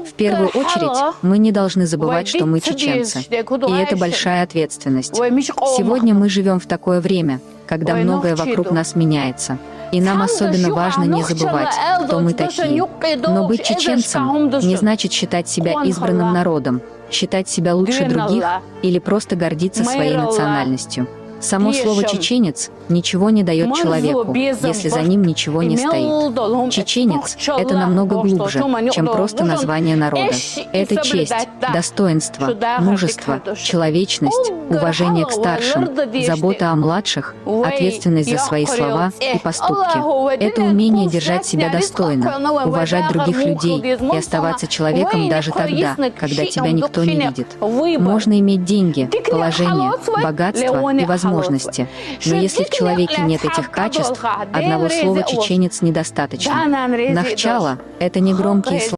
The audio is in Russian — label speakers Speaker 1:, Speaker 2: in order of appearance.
Speaker 1: В первую очередь, мы не должны забывать, что мы чеченцы. И это большая ответственность. Сегодня мы живем в такое время, когда многое вокруг нас меняется. И нам особенно важно не забывать, кто мы такие. Но быть чеченцем не значит считать себя избранным народом, считать себя лучше других или просто гордиться своей национальностью. Само слово «чеченец» ничего не дает человеку, если за ним ничего не стоит. Чеченец – это намного глубже, чем просто название народа. Это честь, достоинство, мужество, человечность, уважение к старшим, забота о младших, ответственность за свои слова и поступки. Это умение держать себя достойно, уважать других людей и оставаться человеком даже тогда, когда тебя никто не видит. Можно иметь деньги, положение, богатство и возможности, но если в человеке нет этих качеств, одного слова «чеченец» недостаточно. Нахчала – это не громкие слова.